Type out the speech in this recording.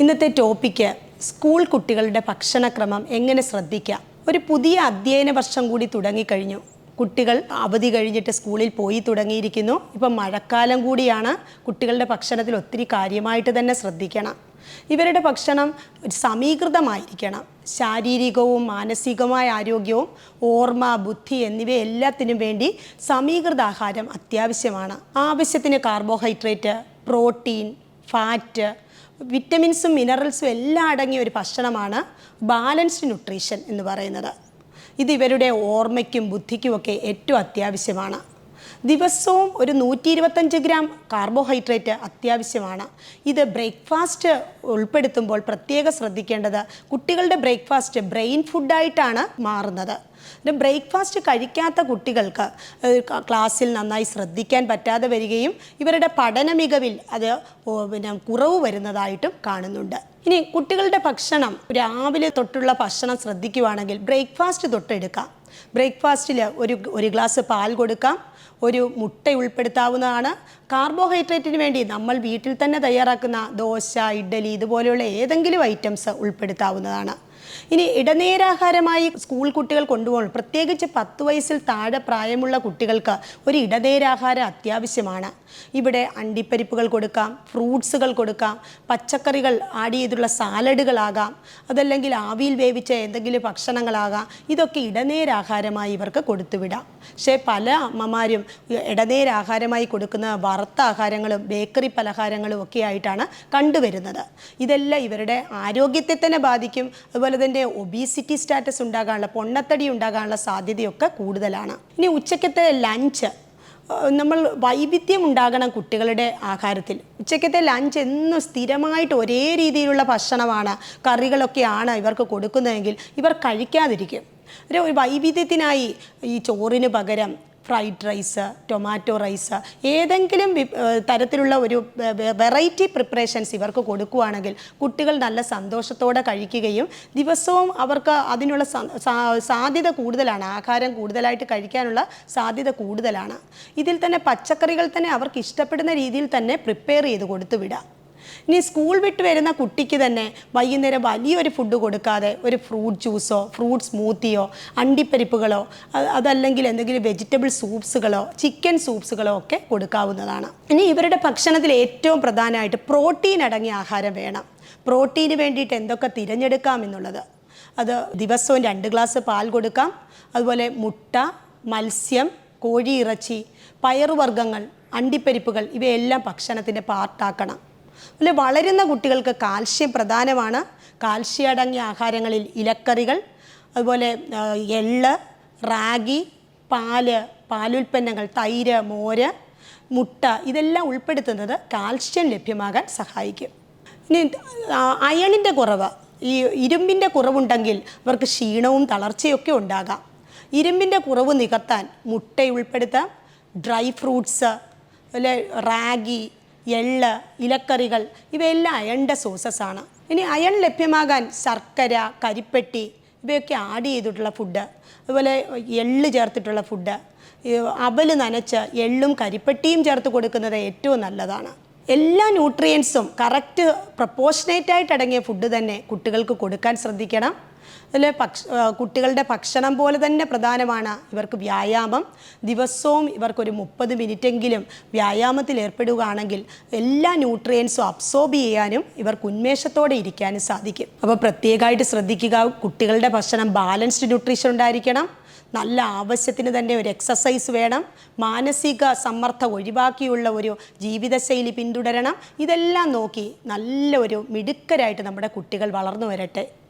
ഇന്നത്തെ topic school കുട്ടികളുടെ ഭക്ഷണക്രമം എങ്ങനെ ശ്രദ്ധിക്കാം. ഒരു പുതിയ അധ്യയന വർഷം കൂടി തുടങ്ങിക്കഴിഞ്ഞു. കുട്ടികൾ അവധി കഴിഞ്ഞിട്ട് സ്കൂളിൽ പോയി തുടങ്ങിയിരിക്കുന്നു. ഇപ്പം മഴക്കാലം കൂടിയാണ്. കുട്ടികളുടെ ഭക്ഷണത്തിൽ ഒത്തിരി കാര്യമായിട്ട് തന്നെ ശ്രദ്ധിക്കണം. ഇവരുടെ ഭക്ഷണം സമീകൃതമായിരിക്കണം. ശാരീരികവും മാനസികവുമായ ആരോഗ്യവും ഓർമ്മ, ബുദ്ധി എന്നിവയെല്ലാത്തിനും വേണ്ടി സമീകൃത ആഹാരം അത്യാവശ്യമാണ്. ആവശ്യത്തിന് കാർബോഹൈഡ്രേറ്റ്, പ്രോട്ടീൻ, ഫാറ്റ്, വിറ്റമിൻസും മിനറൽസും എല്ലാം അടങ്ങിയ ഒരു ഭക്ഷണമാണ് ബാലൻസ്ഡ് ന്യൂട്രീഷൻ എന്ന് പറയുന്നത്. ഇത് ഇവരുടെ ഓർമ്മയ്ക്കും ബുദ്ധിക്കുമൊക്കെ ഏറ്റവും അത്യാവശ്യമാണ്. ദിവസവും ഒരു 125 ഗ്രാം കാർബോഹൈഡ്രേറ്റ് അത്യാവശ്യമാണ്. ഇത് ബ്രേക്ക്ഫാസ്റ്റ് ഉൾപ്പെടുത്തുമ്പോൾ പ്രത്യേകം ശ്രദ്ധിക്കേണ്ടത്, കുട്ടികളുടെ ബ്രേക്ക്ഫാസ്റ്റ് ബ്രെയിൻ ഫുഡായിട്ടാണ് മാറുന്നത്. ബ്രേക്ക്ഫാസ്റ്റ് കഴിക്കാത്ത കുട്ടികൾക്ക് ക്ലാസ്സിൽ നന്നായി ശ്രദ്ധിക്കാൻ പറ്റാതെ വരികയും ഇവരുടെ പഠന മികവിൽ അത് കുറവ് വരുന്നതായിട്ടും കാണുന്നുണ്ട്. ഇനി കുട്ടികളുടെ ഭക്ഷണം രാവിലെ തൊട്ടുള്ള ഭക്ഷണം ശ്രദ്ധിക്കുകയാണെങ്കിൽ ബ്രേക്ക്ഫാസ്റ്റ് തൊട്ടെടുക്കാം. ബ്രേക്ക്ഫാസ്റ്റിൽ ഒരു ഗ്ലാസ് പാൽ കൊടുക്കാം, ഒരു മുട്ട ഉൾപ്പെടുത്താവുന്നതാണ്. കാർബോഹൈഡ്രേറ്റിന് വേണ്ടി നമ്മൾ വീട്ടിൽ തന്നെ തയ്യാറാക്കുന്ന ദോശ, ഇഡ്ഡലി ഇതുപോലെയുള്ള ഏതെങ്കിലും ഐറ്റംസ് ഉൾപ്പെടുത്താവുന്നതാണ്. ഇനി ഇടനേരാഹാരമായി സ്കൂൾ കുട്ടികൾ കൊണ്ടുപോകണം. പ്രത്യേകിച്ച് 10 വയസ്സിൽ താഴെ പ്രായമുള്ള കുട്ടികൾക്ക് ഒരു ഇടനേരാഹാരം അത്യാവശ്യമാണ്. ഇവിടെ അണ്ടിപ്പരിപ്പുകൾ കൊടുക്കാം, ഫ്രൂട്ട്സുകൾ കൊടുക്കാം, പച്ചക്കറികൾ ആഡ് ചെയ്തുള്ള സാലഡുകളാകാം, അതല്ലെങ്കിൽ ആവിയിൽ വേവിച്ച എന്തെങ്കിലും ഭക്ഷണങ്ങളാകാം. ഇതൊക്കെ ഇടനേരാഹാരമായി ഇവർക്ക് കൊടുത്തുവിടാം. പക്ഷേ പല അമ്മമാരും ഇടനേരാഹാരമായി കൊടുക്കുന്ന വറുത്ത ആഹാരങ്ങളും ബേക്കറി പലഹാരങ്ങളും ഒക്കെ ആയിട്ടാണ് കണ്ടുവരുന്നത്. ഇതെല്ലാം ഇവരുടെ ആരോഗ്യത്തെ തന്നെ ബാധിക്കും. അതുപോലെ തന്നെ ഒബീസിറ്റി സ്റ്റാറ്റസ് ഉണ്ടാകാനുള്ള, പൊണ്ണത്തടി ഉണ്ടാകാനുള്ള സാധ്യതയൊക്കെ കൂടുതലാണ്. ഇനി ഉച്ചക്കത്തെ ലഞ്ച് നമ്മൾ വൈവിധ്യം ഉണ്ടാകണം കുട്ടികളുടെ ആഹാരത്തിൽ. ഉച്ചക്കത്തെ ലഞ്ച് എന്നും സ്ഥിരമായിട്ട് ഒരേ രീതിയിലുള്ള ഭക്ഷണമാണ്, കറികളൊക്കെയാണ് ഇവർക്ക് കൊടുക്കുന്നതെങ്കിൽ ഇവർ കഴിക്കാതിരിക്കും. ഒരു വൈവിധ്യത്തിനായി ഈ ചോറിന് പകരം ഫ്രൈഡ് റൈസ്, ടൊമാറ്റോ റൈസ്, ഏതെങ്കിലും തരത്തിലുള്ള ഒരു വെറൈറ്റി പ്രിപ്പറേഷൻസ് ഇവർക്ക് കൊടുക്കുകയാണെങ്കിൽ കുട്ടികൾ നല്ല സന്തോഷത്തോടെ കഴിക്കുകയും ദിവസവും അവർക്ക് അതിനുള്ള സാധ്യത കൂടുതലാണ്. ആഹാരം കൂടുതലായിട്ട് കഴിക്കാനുള്ള സാധ്യത കൂടുതലാണ്. ഇതിൽ തന്നെ പച്ചക്കറികൾ തന്നെ അവർക്ക് ഇഷ്ടപ്പെടുന്ന രീതിയിൽ തന്നെ പ്രിപ്പയർ ചെയ്ത് കൊടുത്തു വിടാം. ഇനി സ്കൂൾ വിട്ട് വരുന്ന കുട്ടിക്ക് തന്നെ വൈകുന്നേരം വലിയൊരു ഫുഡ് കൊടുക്കാതെ ഒരു ഫ്രൂട്ട് ജ്യൂസോ, ഫ്രൂട്ട് സ്മൂത്തിയോ, അണ്ടിപ്പരിപ്പുകളോ, അതല്ലെങ്കിൽ എന്തെങ്കിലും വെജിറ്റബിൾ സൂപ്സുകളോ, ചിക്കൻ സൂപ്സുകളോ ഒക്കെ കൊടുക്കാവുന്നതാണ്. ഇനി ഇവരുടെ ഭക്ഷണത്തിൽ ഏറ്റവും പ്രധാനമായിട്ട് പ്രോട്ടീൻ അടങ്ങിയ ആഹാരം വേണം. പ്രോട്ടീന് വേണ്ടിയിട്ട് എന്തൊക്കെ തിരഞ്ഞെടുക്കാം എന്നുള്ളത്, അത് ദിവസവും 2 ഗ്ലാസ് പാൽ കൊടുക്കാം. അതുപോലെ മുട്ട, മത്സ്യം, കോഴിയിറച്ചി, പയറുവർഗ്ഗങ്ങൾ, അണ്ടിപ്പരിപ്പുകൾ ഇവയെല്ലാം ഭക്ഷണത്തിൻ്റെ പാർട്ടാക്കണം. അതുപോലെ വളരുന്ന കുട്ടികൾക്ക് കാൽഷ്യം പ്രധാനമാണ്. കാൽഷ്യം അടങ്ങിയ ആഹാരങ്ങളിൽ ഇലക്കറികൾ, അതുപോലെ എള്ള്, റാഗി, പാലുൽപ്പന്നങ്ങൾ, തൈര്, മോര്, മുട്ട ഇതെല്ലാം ഉൾപ്പെടുത്തുന്നത് കാൽഷ്യം ലഭ്യമാകാൻ സഹായിക്കും. ഇനി അയണിൻ്റെ കുറവ്, ഈ ഇരുമ്പിൻ്റെ കുറവുണ്ടെങ്കിൽ അവർക്ക് ക്ഷീണവും തളർച്ചയൊക്കെ ഉണ്ടാകാം. ഇരുമ്പിൻ്റെ കുറവ് നികത്താൻ മുട്ട ഉൾപ്പെടുത്താം, ഡ്രൈ ഫ്രൂട്ട്സ്, അതുപോലെ റാഗി, എള്ള്, ഇലക്കറികൾ ഇവയെല്ലാം അയണിൻ്റെ സോഴ്സസ് ആണ്. ഇനി അയൺ ലഭ്യമാകാൻ ശർക്കര, കരിപ്പെട്ടി ഇവയൊക്കെ ആഡ് ചെയ്തിട്ടുള്ള ഫുഡ്, അതുപോലെ എള്ള് ചേർത്തിട്ടുള്ള ഫുഡ്, അവൽ നനച്ച് എള്ളും കരിപ്പെട്ടിയും ചേർത്ത് കൊടുക്കുന്നത് ഏറ്റവും നല്ലതാണ്. എല്ലാ ന്യൂട്രിയൻസും കറക്റ്റ് പ്രപ്പോർഷനേറ്റായിട്ട് അടങ്ങിയ ഫുഡ് തന്നെ കുട്ടികൾക്ക് കൊടുക്കാൻ ശ്രദ്ധിക്കണം. അതിൽ കുട്ടികളുടെ ഭക്ഷണം പോലെ തന്നെ പ്രധാനമാണ് ഇവർക്ക് വ്യായാമം. ദിവസവും ഇവർക്കൊരു 30 മിനിറ്റെങ്കിലും വ്യായാമത്തിൽ ഏർപ്പെടുകയാണെങ്കിൽ എല്ലാ ന്യൂട്രിയൻസും അബ്സോർബ് ചെയ്യാനും ഇവർക്ക് ഉന്മേഷത്തോടെ ഇരിക്കാനും സാധിക്കും. അപ്പോൾ പ്രത്യേകമായിട്ട് ശ്രദ്ധിക്കുക, കുട്ടികളുടെ ഭക്ഷണം ബാലൻസ്ഡ് ന്യൂട്രീഷൻ ഉണ്ടായിരിക്കണം. നല്ല ആവശ്യത്തിന് തന്നെ ഒരു എക്സസൈസ് വേണം. മാനസിക സമ്മർദ്ദം ഒഴിവാക്കിയുള്ള ഒരു ജീവിതശൈലി പിന്തുടരണം. ഇതെല്ലാം നോക്കി നല്ല ഒരു മിടുക്കരായിട്ട് നമ്മുടെ കുട്ടികൾ വളർന്നു വരട്ടെ.